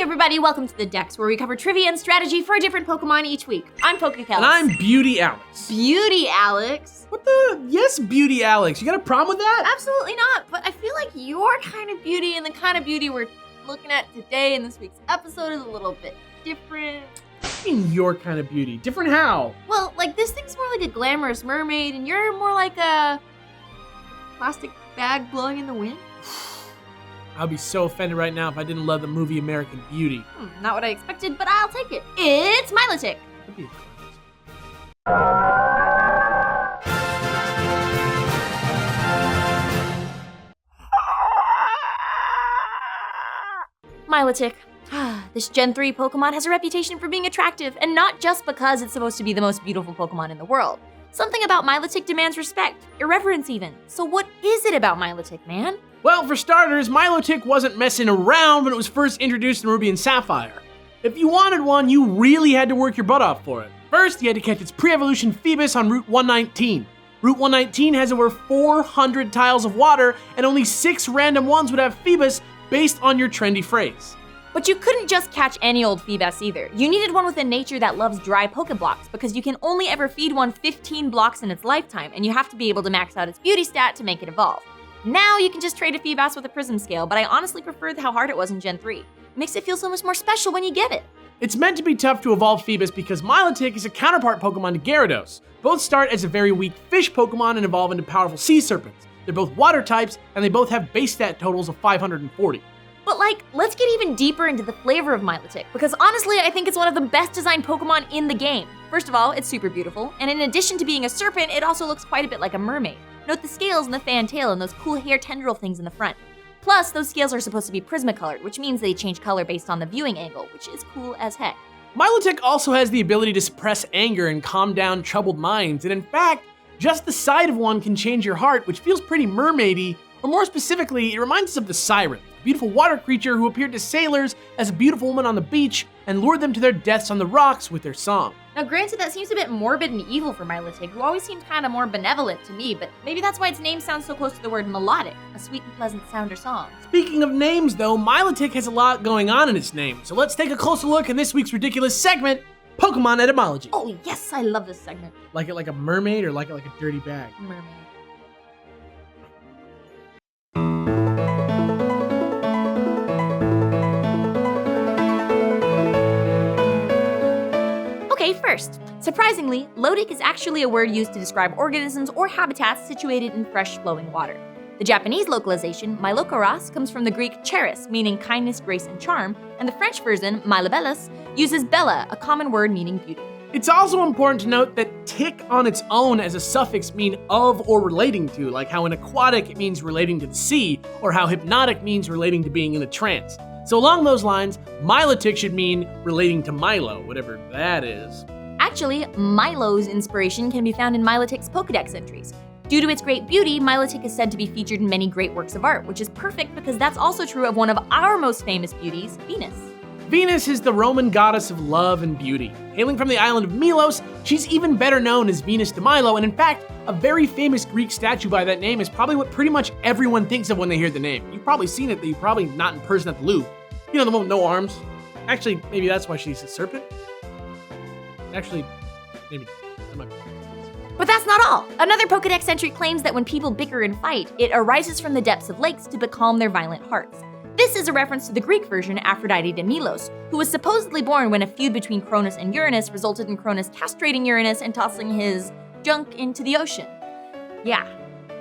everybody, welcome to the Dex, where we cover trivia and strategy for a different Pokemon each week. I'm PokeKellz. And I'm Beauty Alex. Beauty Alex? What the? Yes, Beauty Alex. You got a problem with that? Absolutely not, but I feel like your kind of beauty and the kind of beauty we're looking at today in this week's episode is a little bit different. What do you mean your kind of beauty? Different how? Well, like this thing's more like a glamorous mermaid, and you're more like a plastic bag blowing in the wind. I'd be so offended right now if I didn't love the movie American Beauty. Not what I expected, but I'll take it. It's Milotic. Milotic. This Gen 3 Pokemon has a reputation for being attractive, and not just because it's supposed to be the most beautiful Pokemon in the world. Something about Milotic demands respect, irreverence even. So what is it about Milotic, man? Well, for starters, Milotic wasn't messing around when it was first introduced in Ruby and Sapphire. If you wanted one, you really had to work your butt off for it. First, you had to catch its pre-evolution Phoebus on Route 119. Route 119 has over 400 tiles of water, and only 6 random ones would have Phoebus based on your trendy phrase. But you couldn't just catch any old Phoebus either. You needed one with a nature that loves dry Pokeblocks, because you can only ever feed one 15 blocks in its lifetime, and you have to be able to max out its beauty stat to make it evolve. Now you can just trade a Phoebus with a Prism Scale, but I honestly preferred how hard it was in Gen 3. It makes it feel so much more special when you get it. It's meant to be tough to evolve Phoebus because Milotic is a counterpart Pokemon to Gyarados. Both start as a very weak fish Pokemon and evolve into powerful sea serpents. They're both water types, and they both have base stat totals of 540. But let's get even deeper into the flavor of Milotic, because honestly, I think it's one of the best designed Pokemon in the game. First of all, it's super beautiful, and in addition to being a serpent, it also looks quite a bit like a mermaid. Note the scales and the fan tail and those cool hair tendril things in the front. Plus, those scales are supposed to be Prismacolored, which means they change color based on the viewing angle, which is cool as heck. Milotic also has the ability to suppress anger and calm down troubled minds, and in fact, just the sight of one can change your heart, which feels pretty mermaidy, or more specifically, it reminds us of the Siren, a beautiful water creature who appeared to sailors as a beautiful woman on the beach and lured them to their deaths on the rocks with their song. Now granted, that seems a bit morbid and evil for Milotic, who always seemed kind of more benevolent to me, but maybe that's why its name sounds so close to the word melodic, a sweet and pleasant sound or song. Speaking of names though, Milotic has a lot going on in its name, so let's take a closer look in this week's ridiculous segment, Pokemon Etymology. Oh yes, I love this segment. Like it like a mermaid or like it like a dirty bag? Mermaid. First, surprisingly, lotic is actually a word used to describe organisms or habitats situated in fresh flowing water. The Japanese localization, Milocaras, comes from the Greek charis, meaning kindness, grace, and charm, and the French version, Milabellus, uses bella, a common word meaning beauty. It's also important to note that tic on its own as a suffix mean of or relating to, like how in aquatic it means relating to the sea, or how hypnotic means relating to being in a trance. So along those lines, Milotic should mean relating to Milo, whatever that is. Actually, Milo's inspiration can be found in Milotic's Pokedex entries. Due to its great beauty, Milotic is said to be featured in many great works of art, which is perfect because that's also true of one of our most famous beauties, Venus. Venus is the Roman goddess of love and beauty. Hailing from the island of Milos, she's even better known as Venus de Milo, and in fact, a very famous Greek statue by that name is probably what pretty much everyone thinks of when they hear the name. You've probably seen it, though you're probably not in person at the Louvre. You know, the one with no arms. Actually, maybe that's why she's a serpent? Actually, maybe. But that's not all. Another Pokedex entry claims that when people bicker and fight, it arises from the depths of lakes to becalm their violent hearts. This is a reference to the Greek version Aphrodite de Milos, who was supposedly born when a feud between Cronus and Uranus resulted in Cronus castrating Uranus and tossing his junk into the ocean. Yeah.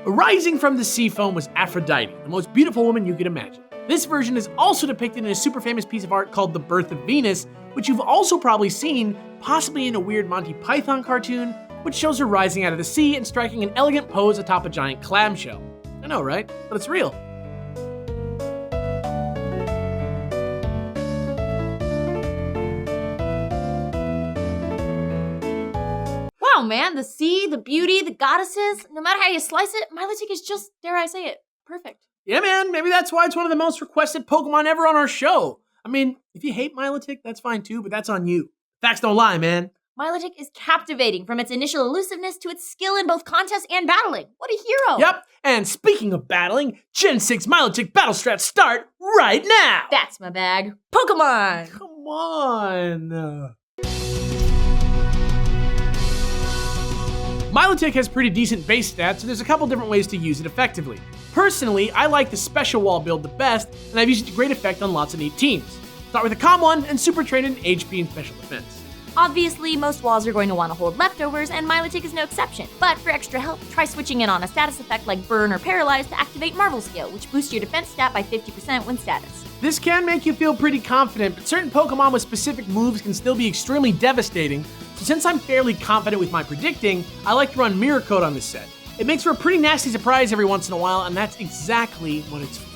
Arising from the sea foam was Aphrodite, the most beautiful woman you could imagine. This version is also depicted in a super famous piece of art called The Birth of Venus, which you've also probably seen, possibly in a weird Monty Python cartoon, which shows her rising out of the sea and striking an elegant pose atop a giant clamshell. I know, right? But it's real. Wow, man, the sea, the beauty, the goddesses, no matter how you slice it, Milotic is just, dare I say it, perfect. Yeah, man, maybe that's why it's one of the most requested Pokemon ever on our show. I mean, if you hate Milotic, that's fine too, but that's on you. Facts don't lie, man. Milotic is captivating from its initial elusiveness to its skill in both contest and battling. What a hero! Yep, and speaking of battling, Gen 6 Milotic battle strats start right now! That's my bag. Pokemon! Come on! Milotic has pretty decent base stats, so there's a couple different ways to use it effectively. Personally, I like the Special Wall build the best, and I've used it to great effect on lots of neat teams. Start with a calm one and super train in HP and Special Defense. Obviously, most walls are going to want to hold leftovers, and Milotic is no exception. But for extra help, try switching in on a status effect like Burn or Paralyze to activate Marvel Skill, which boosts your defense stat by 50% when status. This can make you feel pretty confident, but certain Pokemon with specific moves can still be extremely devastating, so since I'm fairly confident with my predicting, I like to run Mirror Coat on this set. It makes for a pretty nasty surprise every once in a while, and that's exactly what it's for.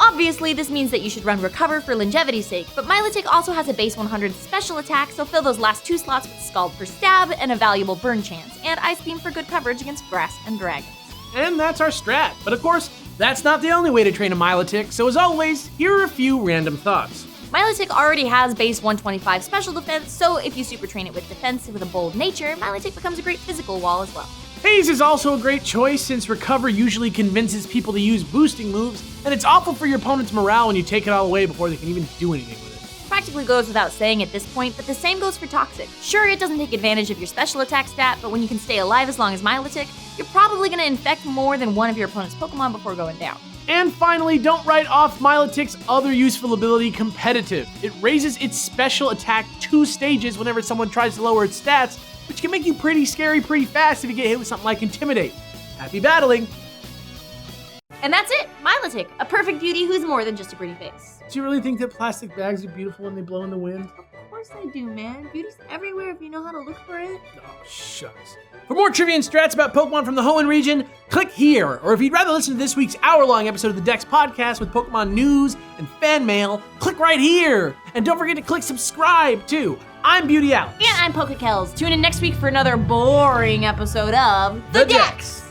Obviously, this means that you should run Recover for longevity's sake, but Milotic also has a base 100 special attack, so fill those last 2 slots with Scald for stab and a valuable burn chance, and Ice Beam for good coverage against grass and dragons. And that's our strat. But of course, that's not the only way to train a Milotic, so as always, here are a few random thoughts. Milotic already has base 125 special defense, so if you super train it with defense with a bold nature, Milotic becomes a great physical wall as well. Haze is also a great choice since Recover usually convinces people to use boosting moves, and it's awful for your opponent's morale when you take it all away before they can even do anything with it. Practically goes without saying at this point, but the same goes for Toxic. Sure, it doesn't take advantage of your special attack stat, but when you can stay alive as long as Milotic, you're probably going to infect more than one of your opponent's Pokemon before going down. And finally, don't write off Milotic's other useful ability, Competitive. It raises its special attack 2 stages whenever someone tries to lower its stats, which can make you pretty scary pretty fast if you get hit with something like Intimidate. Happy battling! And that's it, Milotic, a perfect beauty who's more than just a pretty face. Do you really think that plastic bags are beautiful when they blow in the wind? Of course I do, man. Beauty's everywhere if you know how to look for it. Oh, shucks. For more trivia and strats about Pokemon from the Hoenn region, click here. Or if you'd rather listen to this week's hour-long episode of the Dex podcast with Pokemon news and fan mail, click right here. And don't forget to click subscribe, too. I'm Beauty Alex. And I'm PokeKellz. Tune in next week for another boring episode of The Dex.